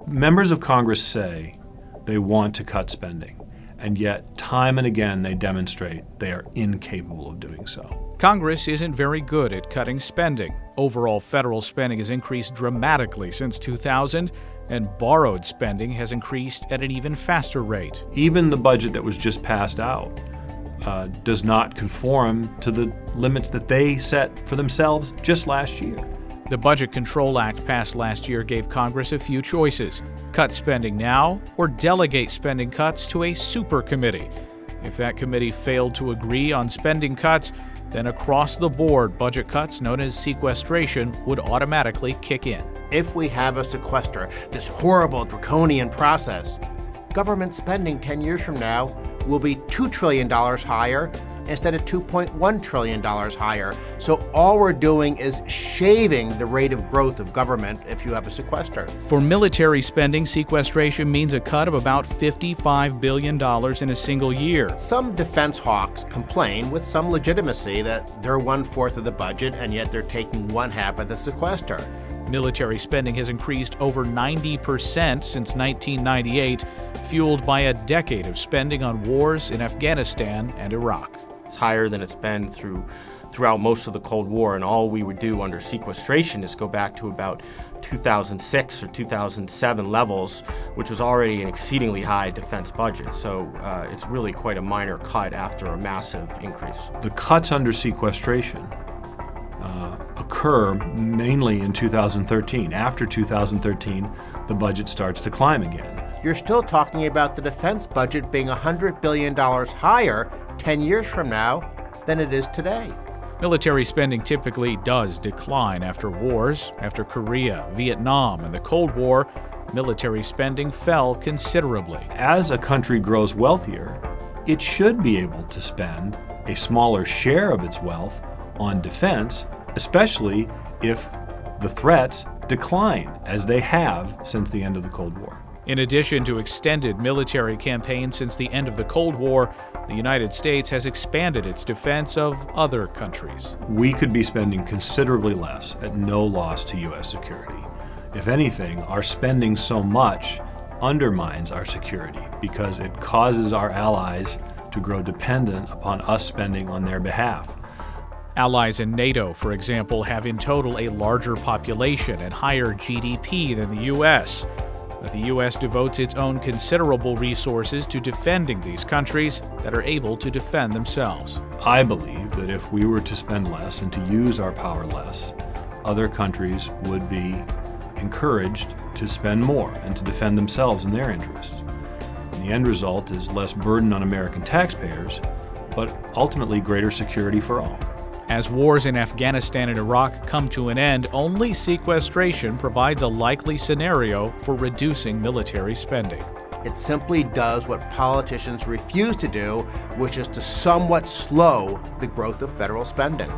Members of Congress say they want to cut spending, and yet time and again they demonstrate they are incapable of doing so. Congress isn't very good at cutting spending. Overall federal spending has increased dramatically since 2000, and borrowed spending has increased at an even faster rate. Even the budget that was just passed out does not conform to the limits that they set for themselves just last year. The Budget Control Act passed last year gave Congress a few choices: cut spending now or delegate spending cuts to a super committee. If that committee failed to agree on spending cuts, then across-the-board budget cuts known as sequestration would automatically kick in. If we have a sequester, this horrible draconian process, government spending 10 years from now will be $2 trillion higher instead of $2.1 trillion higher. So all we're doing is shaving the rate of growth of government if you have a sequester. For military spending, sequestration means a cut of about $55 billion in a single year. Some defense hawks complain with some legitimacy that they're 1/4 of the budget and yet they're taking 1/2 of the sequester. Military spending has increased over 90% since 1998, fueled by a decade of spending on wars in Afghanistan and Iraq. It's higher than it's been throughout most of the Cold War, and all we would do under sequestration is go back to about 2006 or 2007 levels, which was already an exceedingly high defense budget. So it's really quite a minor cut after a massive increase. The cuts under sequestration occur mainly in 2013. After 2013, the budget starts to climb again. You're still talking about the defense budget being $100 billion higher 10 years from now than it is today. Military spending typically does decline after wars. After Korea, Vietnam, and the Cold War, military spending fell considerably. As a country grows wealthier, it should be able to spend a smaller share of its wealth on defense, especially if the threats decline, as they have since the end of the Cold War. In addition to extended military campaigns since the end of the Cold War, the United States has expanded its defense of other countries. We could be spending considerably less at no loss to U.S. security. If anything, our spending so much undermines our security because it causes our allies to grow dependent upon us spending on their behalf. Allies in NATO, for example, have in total a larger population and higher GDP than the U.S., but the U.S. devotes its own considerable resources to defending these countries that are able to defend themselves. I believe that if we were to spend less and to use our power less, other countries would be encouraged to spend more and to defend themselves and their interests. And the end result is less burden on American taxpayers, but ultimately greater security for all. As wars in Afghanistan and Iraq come to an end, only sequestration provides a likely scenario for reducing military spending. It simply does what politicians refuse to do, which is to somewhat slow the growth of federal spending.